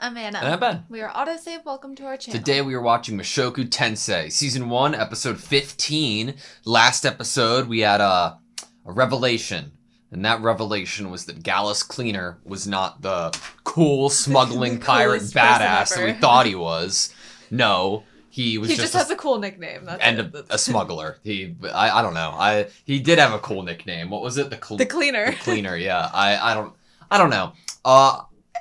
I'm Anna. And I'm Ben. We are AutoSave. Welcome to our channel. Today we are watching Mushoku Tensei, Season 1, Episode 15. Last episode we had a revelation. And that revelation was that Gallus Cleaner was not the cool, smuggling pirate badass that we thought he was. No, he was just has a cool nickname. That's a smuggler. I don't know. He did have a cool nickname. What was it? The Cleaner. The Cleaner, yeah. I don't know.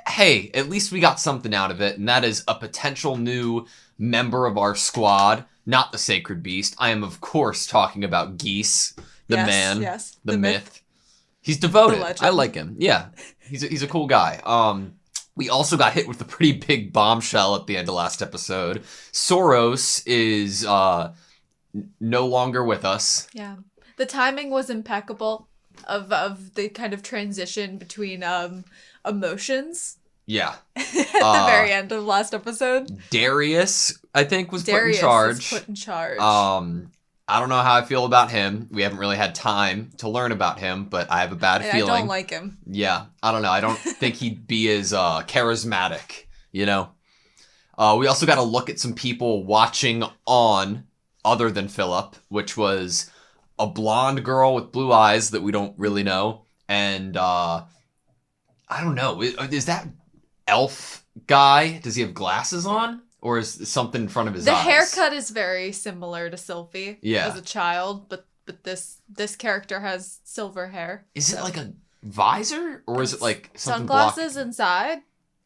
Hey, at least we got something out of it, and that is a potential new member of our squad, not the Sacred Beast. I am, of course, talking about Geese, the man, the myth. He's devoted. I like him. Yeah, he's a cool guy. We also got hit with a pretty big bombshell at the end of last episode. Soros is no longer with us. Yeah, the timing was impeccable of the kind of transition between emotions. Yeah. At the very end of last episode. Darius, I think, was put in charge. Was put in charge. I don't know how I feel about him. We haven't really had time to learn about him, but I have a bad feeling. I don't like him. Yeah, I don't know. I don't think he'd be as charismatic, you know? We also got to look at some people watching on other than Philip, which was a blonde girl with blue eyes that we don't really know, and I don't know. Is that elf guy? Does he have glasses on? Or is something in front of his eyes? The haircut is very similar to Sylphie as a child, but this character has silver hair. Is it like a visor? Or is it like something sunglasses inside?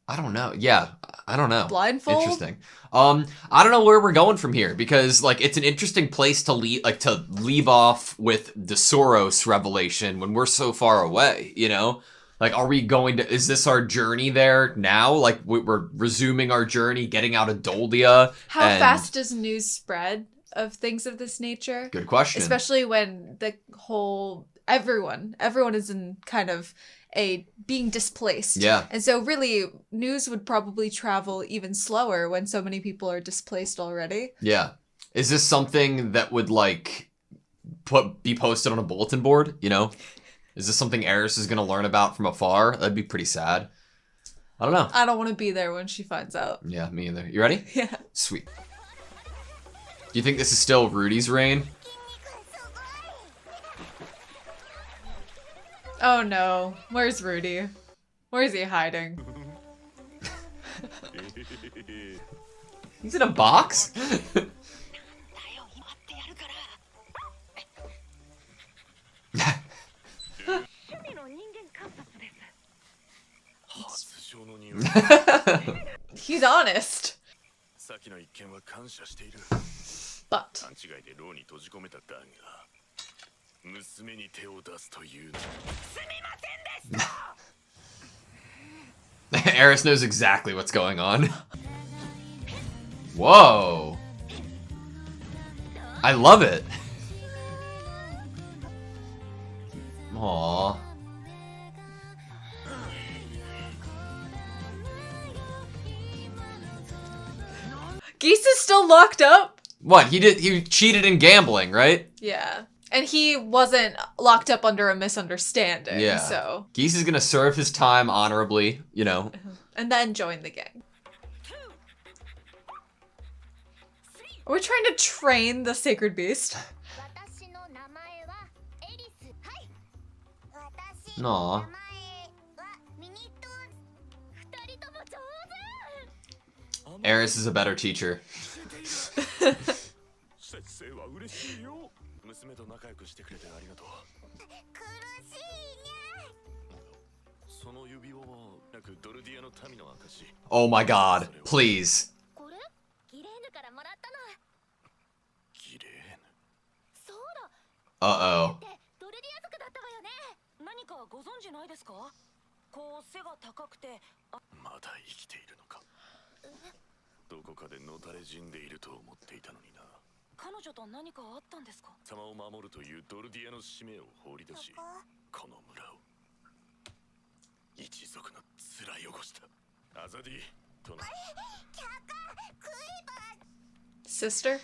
I don't know. Yeah, I don't know. Blindfold? Interesting. I don't know where we're going from here because like it's an interesting place to leave off with the Soros revelation when we're so far away, you know? Like, is this our journey there now? Like, we're resuming our journey, getting out of Doldia? How fast does news spread of things of this nature? Good question. Especially when the whole, everyone is in kind of being displaced. Yeah. And so really, news would probably travel even slower when so many people are displaced already. Yeah. Is this something that would, like, be posted on a bulletin board, you know? Is this something Eris is going to learn about from afar? That'd be pretty sad. I don't know. I don't want to be there when she finds out. Yeah, me either. You ready? Yeah. Sweet. Do you think this is still Rudy's reign? Oh no. Where's Rudy? Where's he hiding? He's in a box? He's honest. But Eris knows exactly what's going on. Whoa. I love it. Aww. Geese is still locked up? What? He cheated in gambling, right? Yeah. And he wasn't locked up under a misunderstanding, yeah. So... Geese is gonna serve his time honorably, you know. And then join the gang. Are we trying to train the Sacred Beast? Aw. Eris is a better teacher. Oh my god, please. Uh-oh. Sister?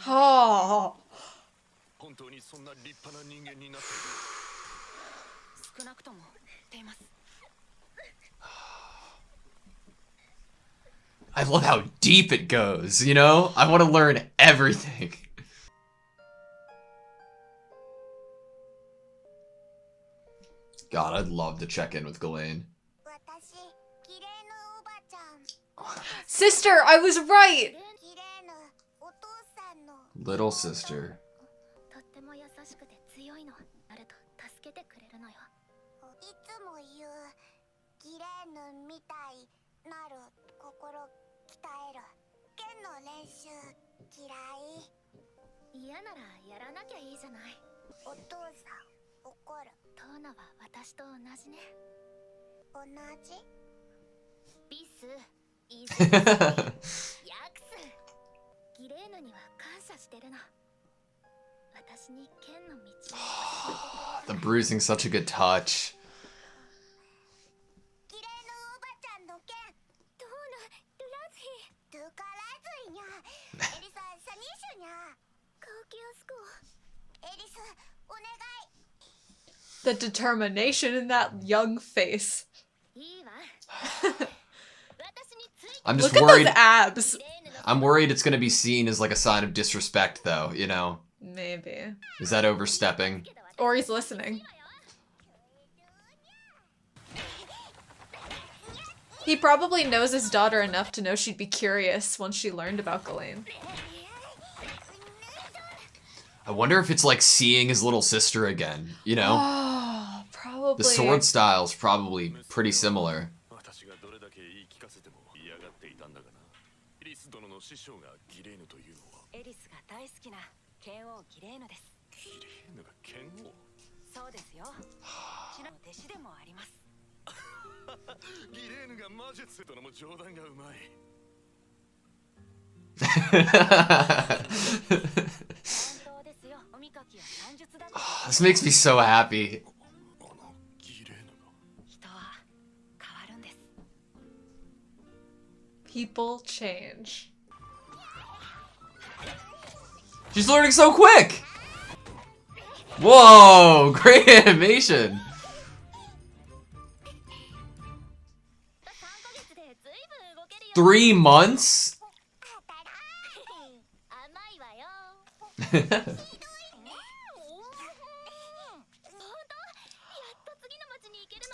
Oh. I love how deep it goes, you know? I want to learn everything. God, I'd love to check in with Ghislaine. Sister, I was right! Little sister. The bruising's such a good touch. The determination in that young face. I'm just Look worried. at those abs. I'm worried it's gonna be seen as like a sign of disrespect, though. You know? Maybe. Is that overstepping? Or he's listening. He probably knows his daughter enough to know she'd be curious once she learned about Ghislaine. I wonder if it's like seeing his little sister again, you know? Oh, probably. The sword style's probably pretty similar. This makes me so happy. People change. She's learning so quick! Whoa, great animation! Three months?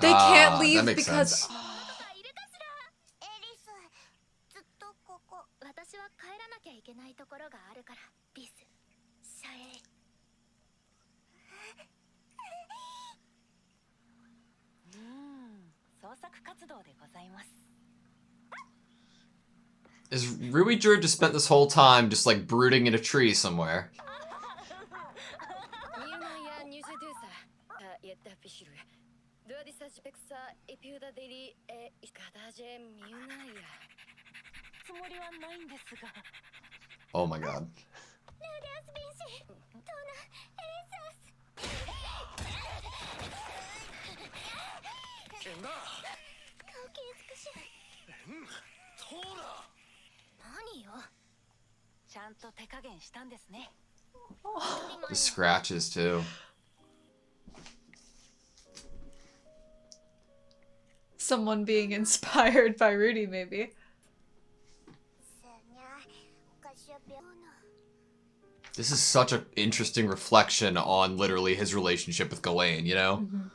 They can't that leave makes because... sense. Is Ruijiro just spent this whole time just like brooding in a tree somewhere? Oh my god. The scratches too. Someone being inspired by Rudy, maybe. This is such an interesting reflection on literally his relationship with Ghislaine, you know? Mm-hmm.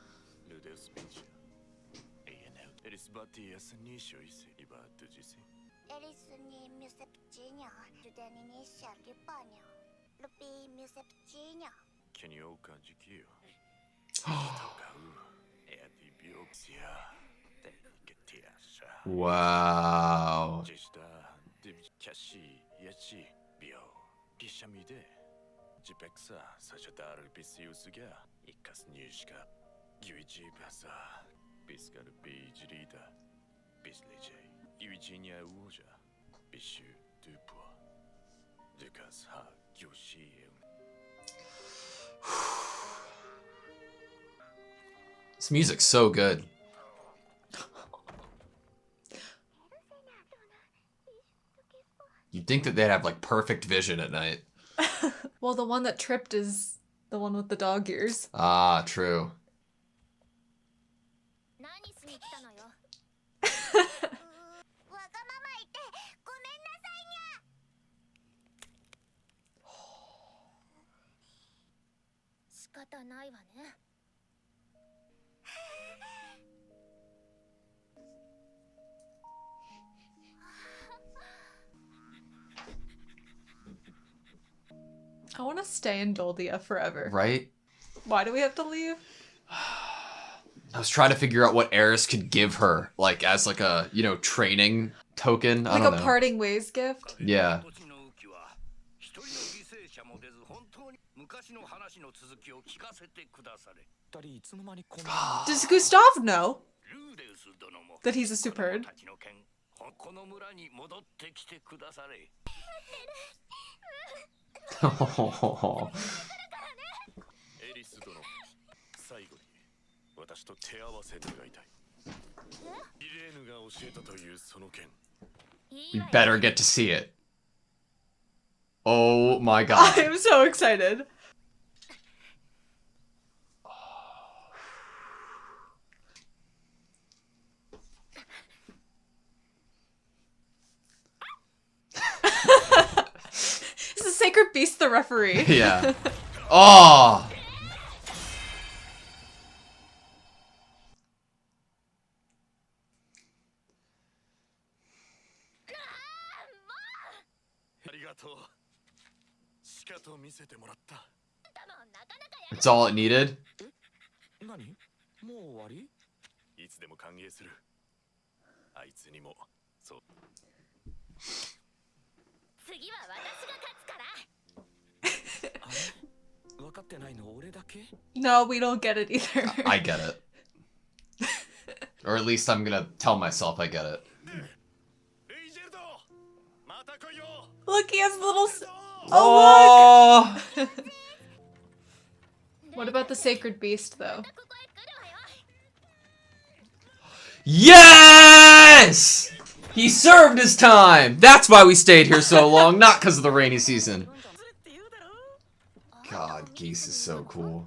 Wow. This music's so good. You'd think that they'd have, like, perfect vision at night. Well, the one that tripped is the one with the dog ears. Ah, true. I want to stay in Doldia forever. Right? Why do we have to leave? I was trying to figure out what Eris could give her, like, as, like, a, you know, training token. I Like don't a know. parting ways gift? Yeah. Does Gustav know that he's a superherd? We better get to see it. Oh my god. I'm so excited. Is the Sacred Beast the referee? Yeah. Oh! It's all it needed? No, we don't get it either. I get it. Or at least I'm gonna tell myself I get it. Look, he has little... Oh, Oh! look! What about the Sacred Beast, though? Yes! He served his time! That's why we stayed here so long, not because of the rainy season. God, Geese is so cool.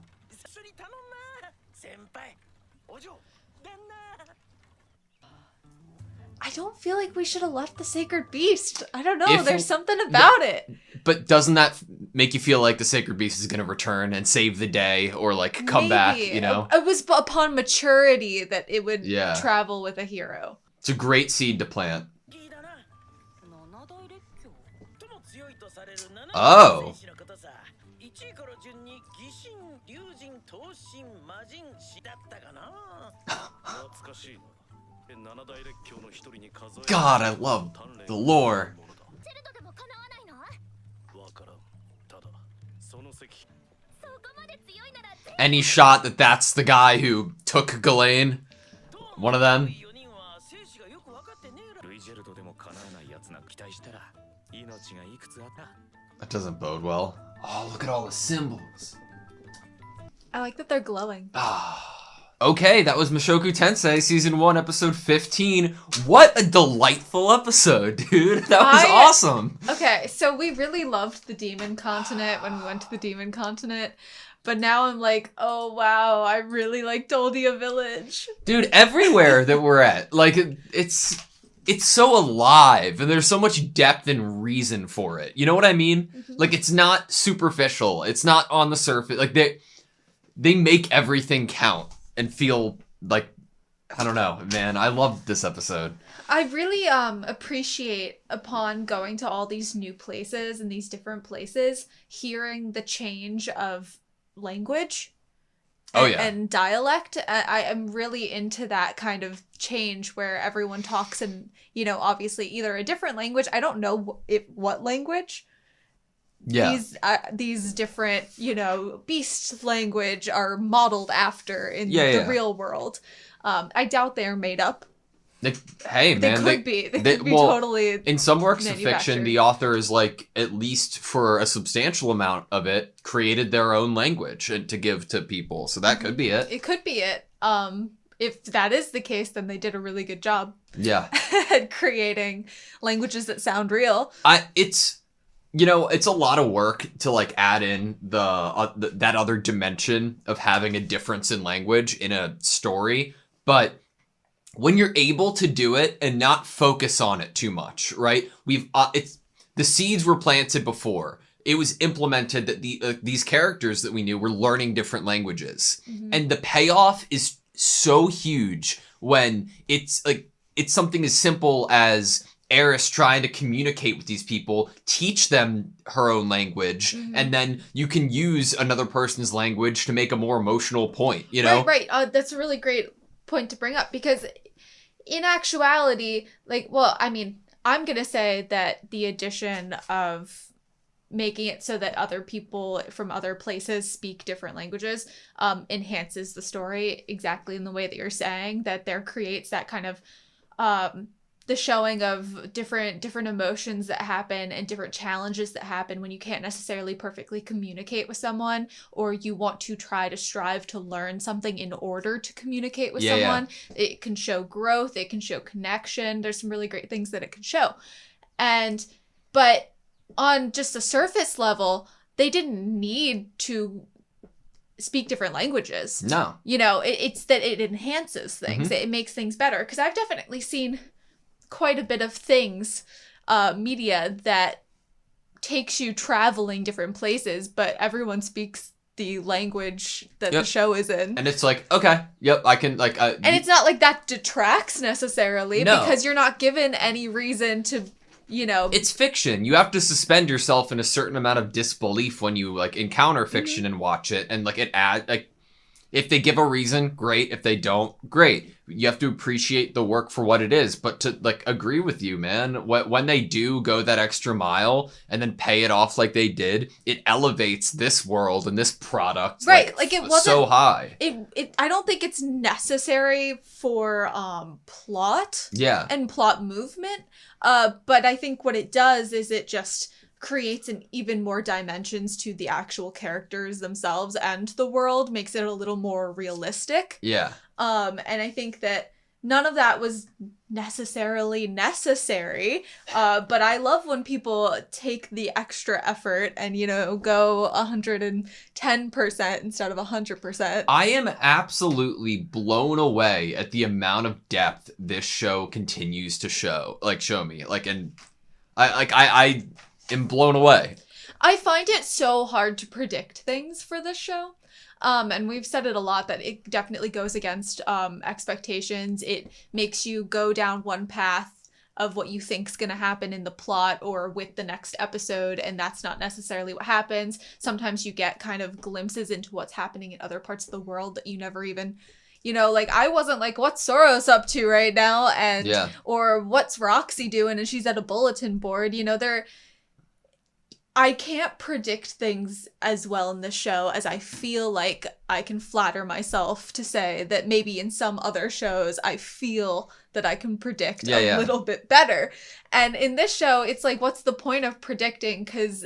I don't feel like we should have left the Sacred Beast. I don't know, If- there's something about it. But doesn't that make you feel like the Sacred Beast is gonna return and save the day, or like come back, Maybe. you know? It was upon maturity that it would Yeah. travel with a hero. It's a great seed to plant. Oh. God, I love the lore. Any shot that that's the guy who took Ghislaine? One of them? That doesn't bode well. Oh, look at all the symbols. I like that they're glowing. Okay, that was Mushoku Tensei, Season 1, Episode 15. What a delightful episode, dude. That was awesome. Okay, so we really loved the Demon Continent when we went to the Demon Continent. But now I'm like, oh wow, I really like Doldia Village. Dude, everywhere that we're at, like, it's so alive, and there's so much depth and reason for it. You know what I mean? Mm-hmm. Like, it's not superficial. It's not on the surface. Like, they make everything count and feel like, I don't know, man. I loved this episode. I really appreciate, upon going to all these new places and these different places, hearing the change of language Oh, yeah. and dialect. I am really into that kind of change where everyone talks in, you know, obviously either a different language. I don't know what language. Yeah. These different, you know, beast language are modeled after in the real world. I doubt they're made up. Hey, man. They could be totally. In some works of fiction, manufactured. the authors, like, at least for a substantial amount of it, created their own language to give to people. So that could be it. It could be it. If that is the case, then they did a really good job Yeah. at creating languages that sound real. It's a lot of work to like add in that other dimension of having a difference in language in a story, but when you're able to do it and not focus on it too much, right? The seeds were planted before. It was implemented that these characters that we knew were learning different languages. Mm-hmm. And the payoff is so huge when it's something as simple as Eris trying to communicate with these people, teach them her own language, and then you can use another person's language to make a more emotional point, you know? Right. That's a really great point to bring up, because in actuality, I'm going to say that the addition of making it so that other people from other places speak different languages enhances the story exactly in the way that you're saying, that there creates that kind of the showing of different emotions that happen and different challenges that happen when you can't necessarily perfectly communicate with someone, or you want to try to strive to learn something in order to communicate with someone. Yeah. It can show growth. It can show connection. There's some really great things that it can show. But on just a surface level, they didn't need to speak different languages. No. It's that it enhances things. It makes things better. Because I've definitely seen quite a bit of things, media that takes you traveling different places, but everyone speaks the language that the show is in. And it's like, okay, yep, I can, like... and it's not like that detracts necessarily, because you're not given any reason to, It's fiction. You have to suspend yourself in a certain amount of disbelief when you, like, encounter fiction and watch it, and, like, if they give a reason, great. If they don't, great. You have to appreciate the work for what it is. But to, like, agree with you, man, when they do go that extra mile and then pay it off like they did, it elevates this world and this product, right? Like it wasn't so high. I don't think it's necessary for plot, and plot movement. But I think what it does is it just creates an even more dimensions to the actual characters themselves and the world, makes it a little more realistic. Yeah. And I think that none of that was necessarily necessary. But I love when people take the extra effort and, go 110% instead of 100%. I am absolutely blown away at the amount of depth this show continues to show me. And I am blown away. I find it so hard to predict things for this show. And we've said it a lot that it definitely goes against expectations. It makes you go down one path of what you think's going to happen in the plot or with the next episode, and that's not necessarily what happens. Sometimes you get kind of glimpses into what's happening in other parts of the world that you never even... I wasn't like, what's Soros up to right now? Or what's Roxy doing? And she's at a bulletin board. I can't predict things as well in this show as I feel like I can flatter myself to say that maybe in some other shows I feel that I can predict a little bit better. And in this show, it's like, what's the point of predicting? Because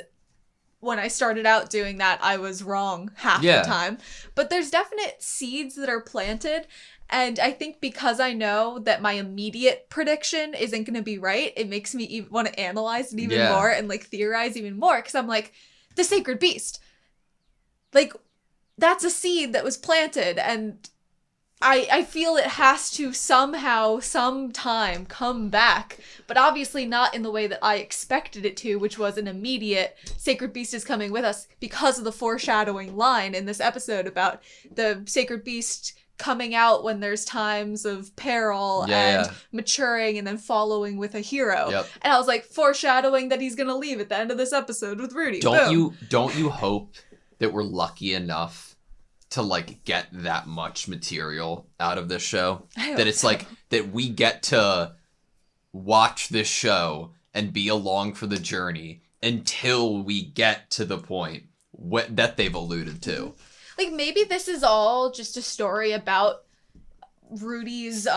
when I started out doing that, I was wrong half the time. But there's definite seeds that are planted. And I think because I know that my immediate prediction isn't going to be right, it makes me want to analyze it even more and theorize even more. Because I'm like, the sacred beast. That's a seed that was planted. And I feel it has to somehow, sometime come back. But obviously not in the way that I expected it to, which was an immediate sacred beast is coming with us, because of the foreshadowing line in this episode about the sacred beast coming out when there's times of peril and maturing and then following with a hero. Yep. And I was like, foreshadowing that he's going to leave at the end of this episode with Rudy. Don't you hope that we're lucky enough to get that much material out of this show? That it's that we get to watch this show and be along for the journey until we get to the point that they've alluded to. Maybe this is all just a story about Rudy's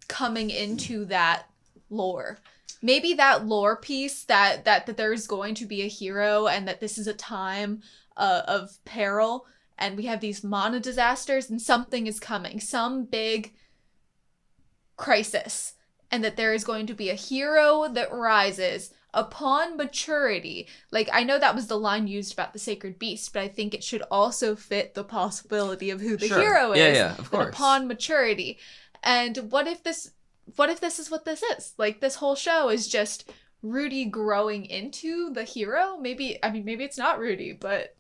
coming into that lore. Maybe that lore piece that there's going to be a hero and that this is a time of peril and we have these mono disasters, and something is coming, some big crisis, and that there is going to be a hero that rises upon maturity. Like, I know that was the line used about the sacred beast, but I think it should also fit the possibility of who the hero is. Yeah, of course. Upon maturity. And what if this is what this is? Like, this whole show is just Rudy growing into the hero? Maybe it's not Rudy, but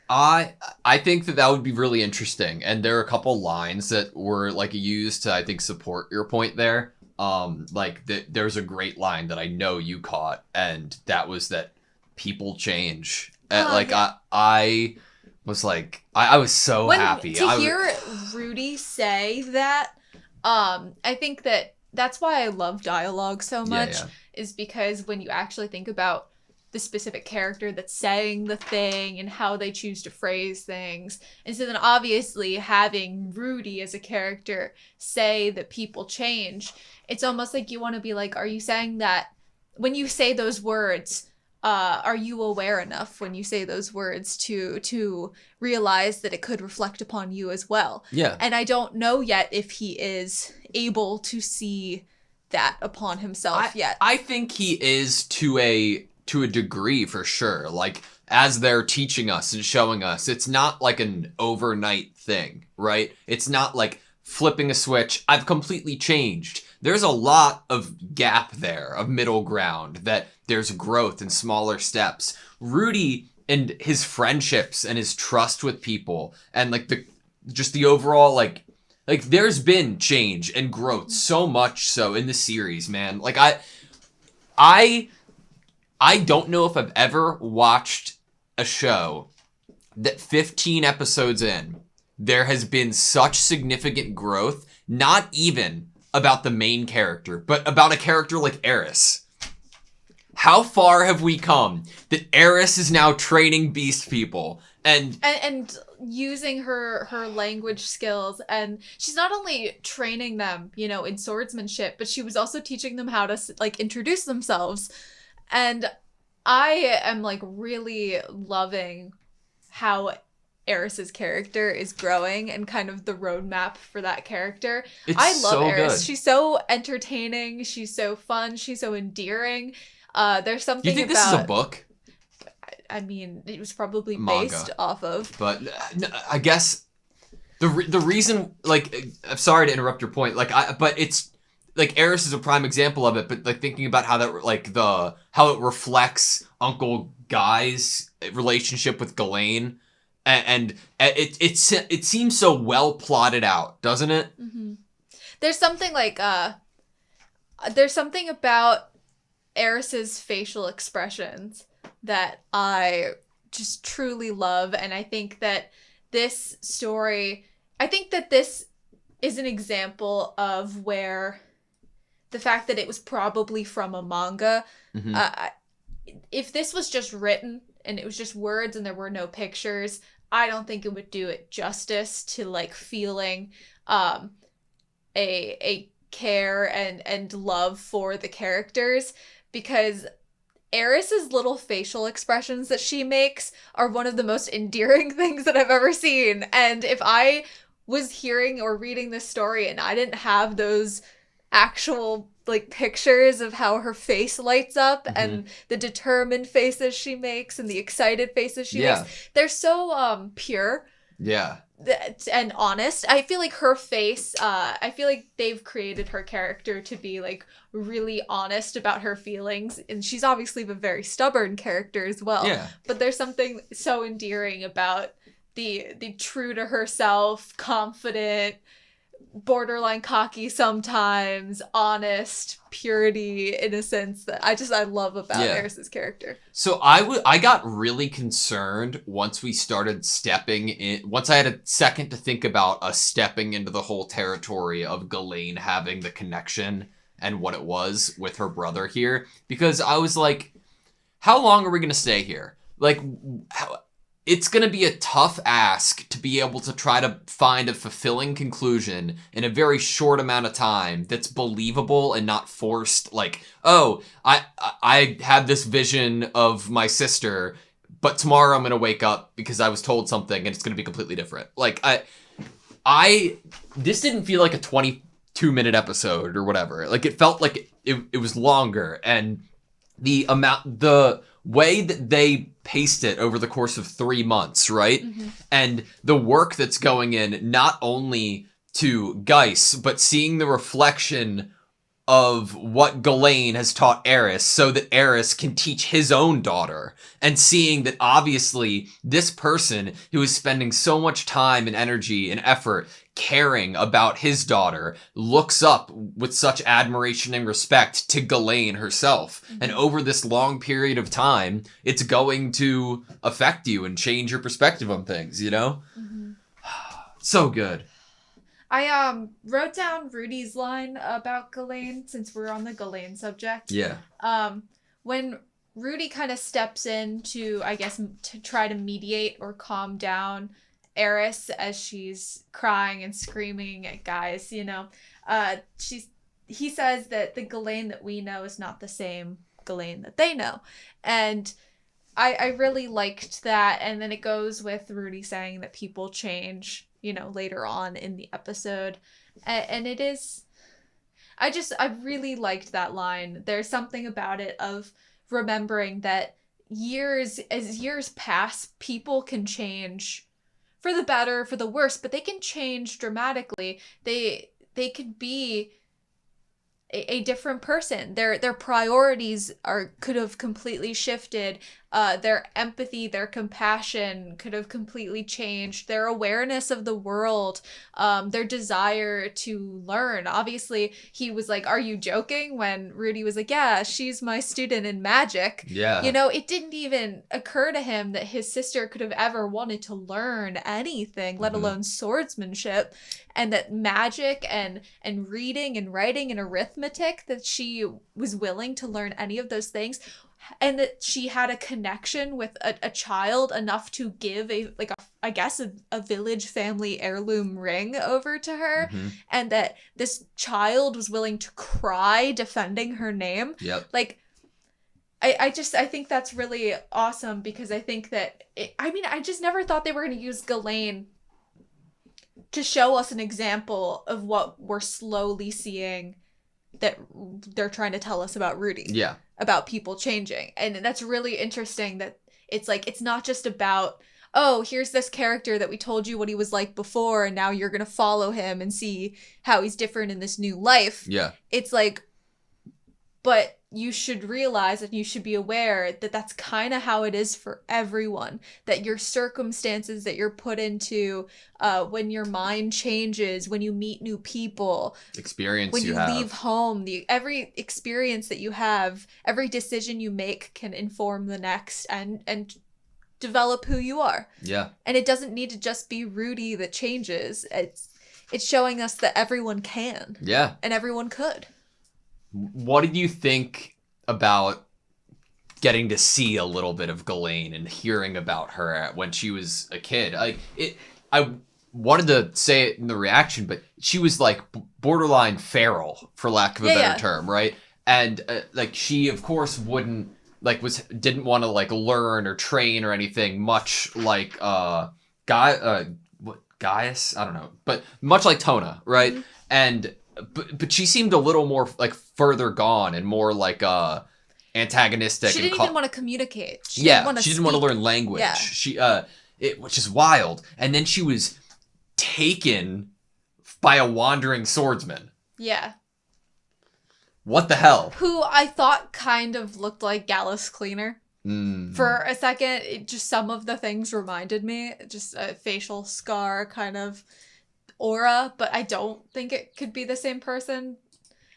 I think that would be really interesting, and there are a couple lines that were like used to, I think, support your point there. There's a great line that I know you caught, and that was that people change. Yeah. I was like, I was so happy to hear Rudy say that. I think that's why I love dialogue so much, is because when you actually think about the specific character that's saying the thing and how they choose to phrase things. And so then obviously having Rudy as a character say that people change, it's almost like you want to be like, are you saying that when you say those words, are you aware enough when you say those words to realize that it could reflect upon you as well? Yeah. And I don't know yet if he is able to see that upon himself yet. I think he is to a degree, for sure. Like, as they're teaching us and showing us, it's not like an overnight thing, right? It's not like flipping a switch, I've completely changed. There's a lot of gap there, of middle ground, that there's growth in smaller steps. Rudy and his friendships and his trust with people, and like the overall like there's been change and growth, so much so in the series, man. Like, I don't know if I've ever watched a show that 15 episodes in, there has been such significant growth, not even about the main character, but about a character like Eris. How far have we come that Eris is now training beast people and using her language skills, and she's not only training them, in swordsmanship, but she was also teaching them how to like introduce themselves. And I am like really loving how Eris's character is growing and kind of the roadmap for that character. I love so Eris. good. She's so entertaining. She's so fun. She's so endearing. There's something You think about... this is a book? I mean, it was probably Manga. based off of. But I guess the reason, like, I'm sorry to interrupt your point, but it's like Eris is a prime example of it. But like thinking about how that how it reflects Uncle Guy's relationship with Ghislaine, and it seems so well plotted out, doesn't it? Mm-hmm. There's something like there's something about Eris's facial expressions that I just truly love, and I think that this story, I think that this is an example of where the fact that it was probably from a manga, Mm-hmm. If this was just written and it was just words and there were no pictures, I don't think it would do it justice to like feeling a care and love for the characters, because Eris's little facial expressions that she makes are one of the most endearing things that I've ever seen. And if I was hearing or reading this story and I didn't have those actual like pictures of how her face lights up, mm-hmm. and the determined faces she makes and the excited faces she makes, they're so pure. Yeah. And honest. I feel like her face, I feel like they've created her character to be like really honest about her feelings, and she's obviously a very stubborn character as well. Yeah. But there's something so endearing about the true to herself, confident, borderline cocky sometimes, honest, purity, innocence that I love about Eris's character. So I got really concerned once we started stepping in, once I had a second to think about us stepping into the whole territory of Ghislaine having the connection and what it was with her brother here, because I was like, how long are we going to stay here? Like, it's going to be a tough ask to be able to try to find a fulfilling conclusion in a very short amount of time that's believable and not forced. Like, oh, I had this vision of my sister, but tomorrow I'm gonna wake up because I was told something and it's gonna be completely different. Like I this didn't feel like a 22-minute episode or whatever. Like it felt like it was longer, and the way that they paced it over the course of 3 months, right? Mm-hmm. And the work that's going in not only to Geis, but seeing the reflection of what Ghislaine has taught Eris so that Eris can teach his own daughter, and seeing that obviously this person who is spending so much time and energy and effort caring about his daughter looks up with such admiration and respect to Ghislaine herself. Mm-hmm. And over this long period of time, it's going to affect you and change your perspective on things, you know? Mm-hmm. So good. I wrote down Rudy's line about Ghislaine, since we're on the Ghislaine subject. Yeah. When Rudy kind of steps in to, I guess, to try to mediate or calm down Eris as she's crying and screaming at guys, you know, he says that the Ghislaine that we know is not the same Ghislaine that they know. And I really liked that. And then it goes with Rudy saying that people change, you know, later on in the episode. And it is, I really liked that line. There's something about it of remembering that as years pass, people can change for the better, for the worse, but they can change dramatically. They could be a different person. Their priorities could have completely shifted. Their empathy, their compassion could have completely changed. Their awareness of the world, their desire to learn. Obviously, he was like, "Are you joking?" When Rudy was like, "Yeah, she's my student in magic." Yeah. You know, it didn't even occur to him that his sister could have ever wanted to learn anything, let alone swordsmanship. And that magic and reading and writing and arithmetic, that she was willing to learn any of those things, and that she had a connection with a child enough to give a village family heirloom ring over to her, and that this child was willing to cry defending her name. Yep. Like, I think that's really awesome, because I think that I just never thought they were going to use Ghislaine to show us an example of what we're slowly seeing that they're trying to tell us about Rudy. Yeah. About people changing. And that's really interesting, that it's like, it's not just about, oh, here's this character that we told you what he was like before, and now you're going to follow him and see how he's different in this new life. Yeah. It's like, but you should realize and you should be aware that that's kind of how it is for everyone. That your circumstances that you're put into, when your mind changes, when you meet new people, when you leave home, every experience that you have, every decision you make can inform the next and develop who you are. Yeah. And it doesn't need to just be Rudy that changes. It's showing us that everyone can. Yeah. And everyone could. What did you think about getting to see a little bit of Ghislaine and hearing about her when she was a kid? I wanted to say it in the reaction, but she was like borderline feral, for lack of a better term, right? And like, she of course didn't want to like learn or train or anything, much like Gaius, I don't know, but much like Tona, right? Mm-hmm. And but she seemed a little more like further gone and more like antagonistic. She didn't even want to communicate. She didn't want to learn language. Yeah. She which is wild. And then she was taken by a wandering swordsman. Yeah. What the hell? Who I thought kind of looked like Gallus Cleaner. For a second, just some of the things reminded me, just a facial scar kind of aura, but I don't think it could be the same person.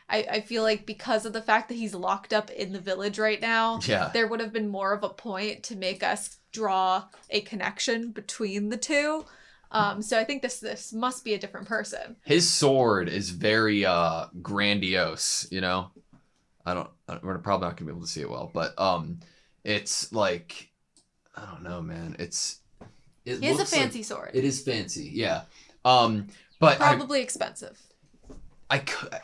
I feel like because of the fact that he's locked up in the village right now, there would have been more of a point to make us draw a connection between the two. So I think this must be a different person. His sword is very grandiose, you know? We're probably not gonna be able to see it well, but it's like, I don't know, man. He has a fancy sword. It is fancy, yeah. But probably expensive.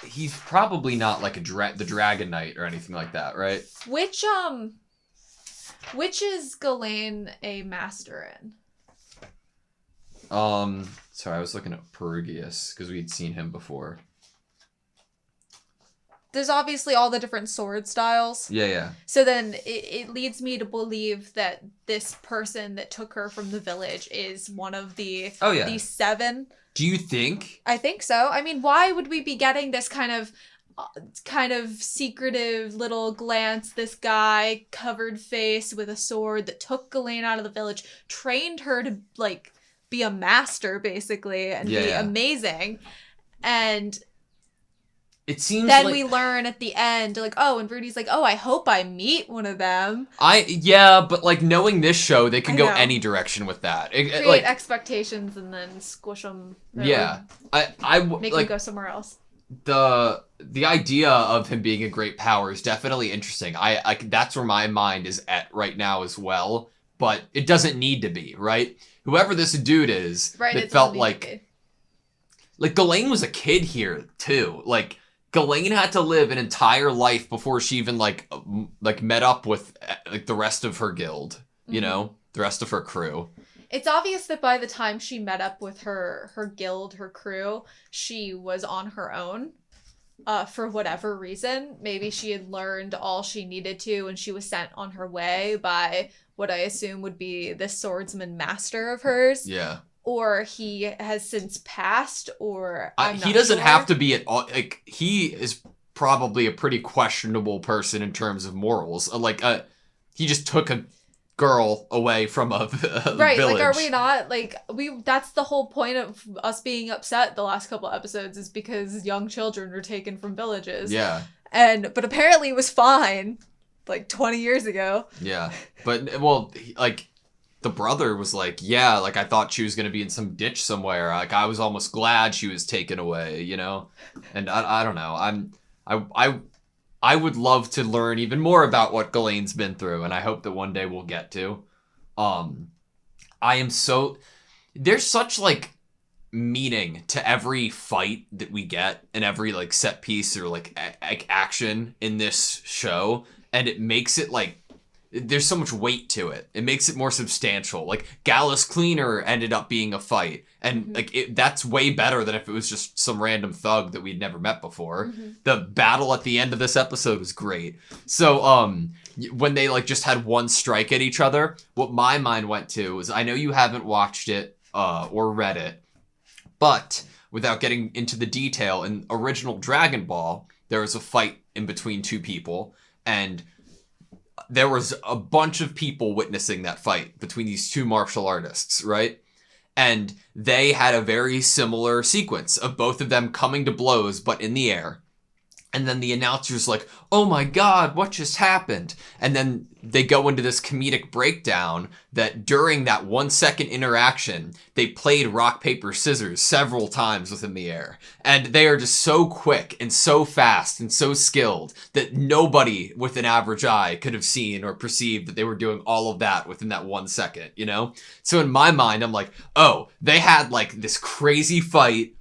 He's probably not like the Dragon Knight or anything like that, right? Which Which is Ghislaine a master in? Sorry, I was looking at Perugius because we'd seen him before. There's obviously all the different sword styles. Yeah. So then it leads me to believe that this person that took her from the village is one of the the 7. Do you think? I think so. I mean, why would we be getting this kind of secretive little glance, this guy covered face with a sword that took Ghislaine out of the village, trained her to like be a master basically and be amazing, and it seems then like... we learn at the end, like, oh, and Rudy's like, oh, I hope I meet one of them. But like knowing this show, they can go any direction with that. Create like expectations and then squish them. Yeah, Make like, them go somewhere else. The idea of him being a great power is definitely interesting. I that's where my mind is at right now as well. But it doesn't need to be, right? Whoever this dude is, right, that felt like Ghislaine was a kid here too. Like Ghislaine had to live an entire life before she even like met up with like the rest of her guild, you know, the rest of her crew. It's obvious that by the time she met up with her guild, her crew, she was on her own. For whatever reason, maybe she had learned all she needed to and she was sent on her way by what I assume would be this swordsman master of hers. Yeah. Or he has since passed, or he doesn't have to be at all. Like he is probably a pretty questionable person in terms of morals. He just took a girl away from a right, village. Like, are we not like that's the whole point of us being upset the last couple episodes is because young children were taken from villages. Yeah. But apparently it was fine like 20 years ago. Yeah. But the brother was like, yeah, like I thought she was going to be in some ditch somewhere. Like I was almost glad she was taken away, you know? And I don't know. I would love to learn even more about what Ghislaine's been through, and I hope that one day we'll get to. There's such like meaning to every fight that we get and every like set piece or like action in this show, and it makes it like there's so much weight to it. It makes it more substantial. Like Gallus Cleaner ended up being a fight, and that's way better than if it was just some random thug that we'd never met before. The battle at the end of this episode was great. So when they like just had one strike at each other, what my mind went to was, I know you haven't watched it or read it, but without getting into the detail, in original Dragon Ball, there was a fight in between two people, and there was a bunch of people witnessing that fight between these two martial artists, right? And they had a very similar sequence of both of them coming to blows, but in the air. And then the announcer's like, oh my God, what just happened? And then they go into this comedic breakdown that during that 1 second interaction, they played rock, paper, scissors several times within the air. And they are just so quick and so fast and so skilled that nobody with an average eye could have seen or perceived that they were doing all of that within that 1 second, you know? So in my mind, I'm like, oh, they had like this crazy fight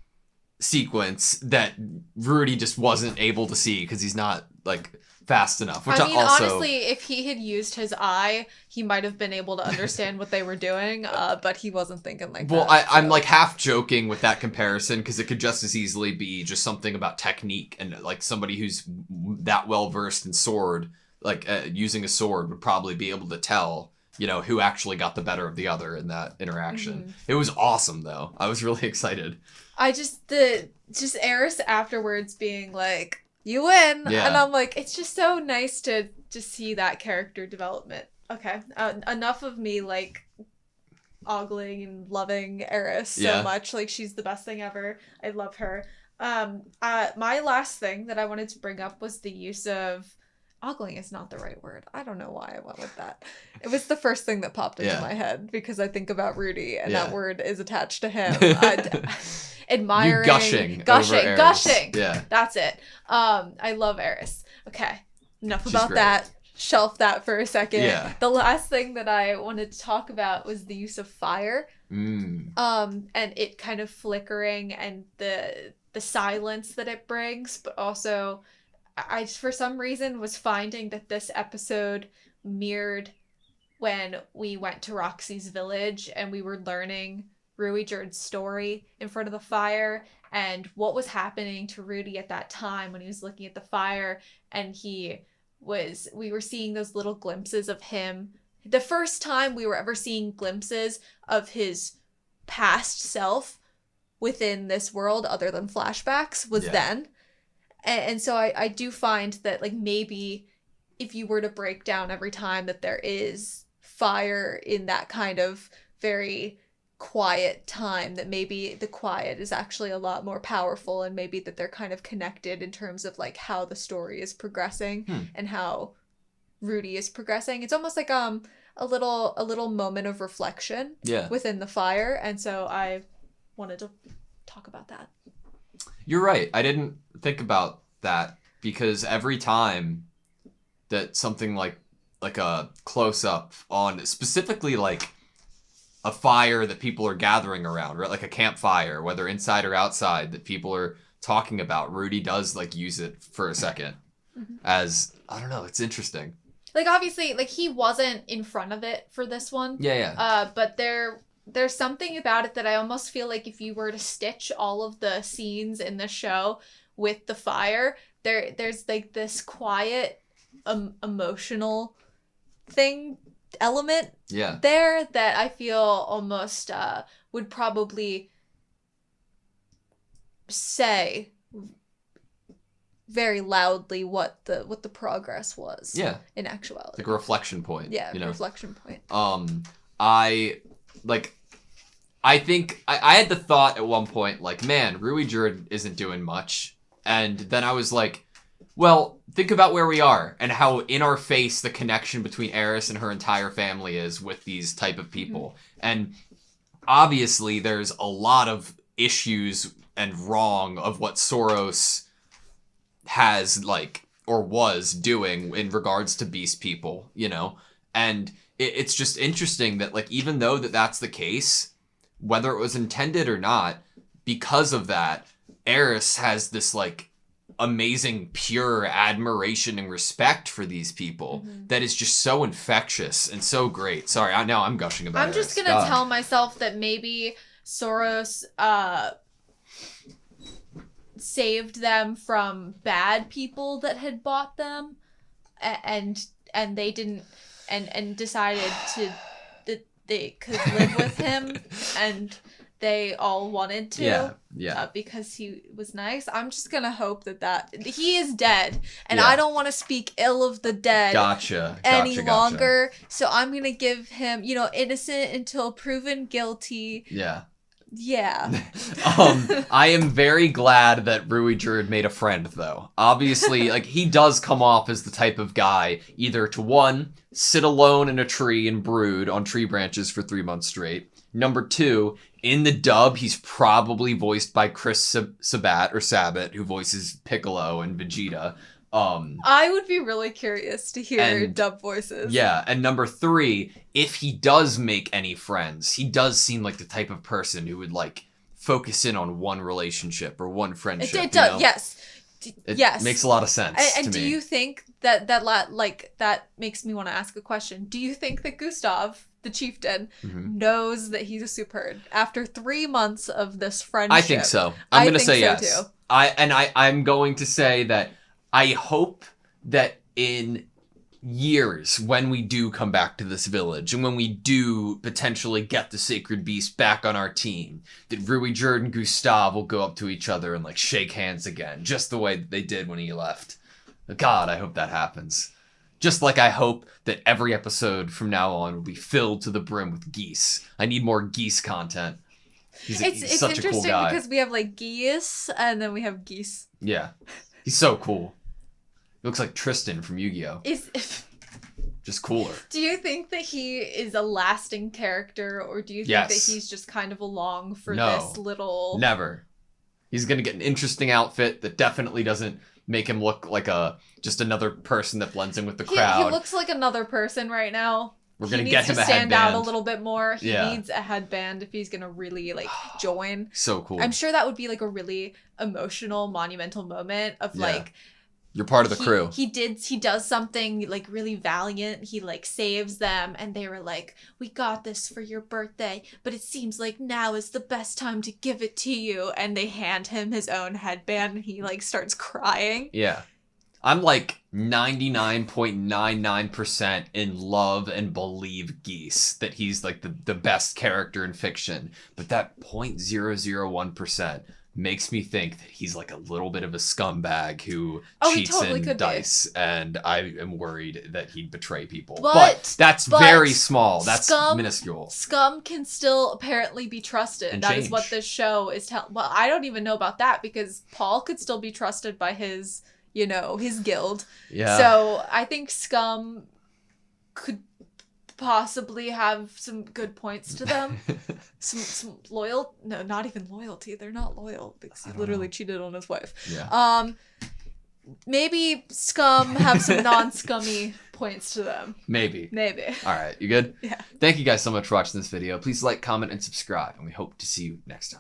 sequence that Rudy just wasn't able to see because he's not like fast enough. Which honestly, if he had used his eye, he might have been able to understand what they were doing, but he wasn't thinking like that. Well, I'm like half joking with that comparison because it could just as easily be just something about technique, and like somebody who's that well versed in sword, like using a sword, would probably be able to tell, you know, who actually got the better of the other in that interaction. It was awesome though. I was really excited. I just Eris afterwards being like, you win. Yeah. And I'm like, it's just so nice to just see that character development. Okay. Enough of me like ogling and loving Eris so much. Like, she's the best thing ever. I love her. My last thing that I wanted to bring up was the use of ogling is not the right word. I don't know why I went with that. It was the first thing that popped into my head because I think about Rudy and that word is attached to him. Admiring, gushing. Yeah, that's it. I love Eris. Okay, enough She's about great. that. Shelf that for a second. Yeah. The last thing that I wanted to talk about was the use of fire. And it kind of flickering and the silence that it brings, but also I for some reason was finding that this episode mirrored when we went to Roxy's village and we were learning Ruijerd's story in front of the fire and what was happening to Rudy at that time when he was looking at the fire, and we were seeing those little glimpses of him. The first time we were ever seeing glimpses of his past self within this world other than flashbacks was then. And so I do find that, like, maybe if you were to break down every time that there is fire in that kind of very quiet time, that maybe the quiet is actually a lot more powerful, and maybe that they're kind of connected in terms of like how the story is progressing and how Rudy is progressing. It's almost like a little moment of reflection within the fire, and so I wanted to talk about that. You're right. I didn't think about that, because every time that something like a close-up on specifically like a fire that people are gathering around, right? Like a campfire, whether inside or outside, that people are talking about, Rudy does like use it for a second as, I don't know, it's interesting. Like, obviously, like, he wasn't in front of it for this one. But there's something about it that I almost feel like if you were to stitch all of the scenes in the show with the fire, there's like this quiet emotional element there that I feel almost would probably say very loudly what the progress was in actuality. Like a reflection point. Reflection point. I think I had the thought at one point, like, man, Ruijerd isn't doing much. And then I was like, well, think about where we are and how in our face the connection between Eris and her entire family is with these type of people. And obviously there's a lot of issues and wrong of what Soros has, like, or was doing in regards to beast people, you know? And it's just interesting that, like, even though that's the case, whether it was intended or not, because of that, Eris has this, like, amazing, pure admiration and respect for these people that is just so infectious and so great. Sorry, now I'm gushing about I'm just Eris. gonna tell myself that maybe Soros saved them from bad people that had bought them, and they didn't, and decided that they could live with him, and they all wanted to, because he was nice. I'm just gonna hope that he is dead, and I don't want to speak ill of the dead any longer. So I'm gonna give him, innocent until proven guilty. I am very glad that Ruijerd made a friend, though. Obviously, like, he does come off as the type of guy either to, one, sit alone in a tree and brood on tree branches for 3 months straight. Number two, in the dub, he's probably voiced by Chris Sabat, who voices Piccolo and Vegeta. I would be really curious to hear dub voices. Yeah, and number three, if he does make any friends, he does seem like the type of person who would, like, focus in on one relationship or one friendship. It does, yes. It makes a lot of sense to me. And do you think that makes me want to ask a question. Do you think that Gustav, the chieftain, knows that he's a Superherd after 3 months of this friendship? I think so. I'm going to say yes. Too. I'm going to say that I hope that in years, when we do come back to this village, and when we do potentially get the Sacred Beast back on our team, that Ruijerd and Gustav will go up to each other and, like, shake hands again, just the way that they did when he left. God, I hope that happens. Just like I hope that every episode from now on will be filled to the brim with geese. I need more geese content. He's such a cool guy. It's interesting because we have, like, geese, and then we have geese. Yeah. He's so cool. He looks like Tristan from Yu-Gi-Oh! Just cooler. Do you think that he is a lasting character, or do you think that he's just kind of along for this little... Never. He's gonna get an interesting outfit that definitely doesn't make him look like just another person that blends in with the crowd. He looks like another person right now. We're gonna get him a headband. He needs to stand out a little bit more. He needs a headband if he's gonna really, like, join. So cool. I'm sure that would be, like, a really emotional, monumental moment of, like, You're part of the crew. He does something like really valiant. He like saves them, and they were like, "We got this for your birthday, but it seems like now is the best time to give it to you." And they hand him his own headband, and he like starts crying. Yeah. I'm like 99.99% in love and believe Geese that he's like the best character in fiction. But that 0.001% makes me think that he's like a little bit of a scumbag who cheats totally in dice. And I am worried that he'd betray people. But that's very small. That's minuscule. Scum can still apparently be trusted. And that change. is what this show is telling. Well, I don't even know about that because Paul could still be trusted by his guild. Yeah. So I think Scum could possibly have some good points to them. some loyal. No, not even loyalty. They're not loyal because he literally cheated on his wife. Yeah. Maybe Scum have some non-scummy points to them. Maybe. All right. You good? Yeah. Thank you guys so much for watching this video. Please like, comment, and subscribe. And we hope to see you next time.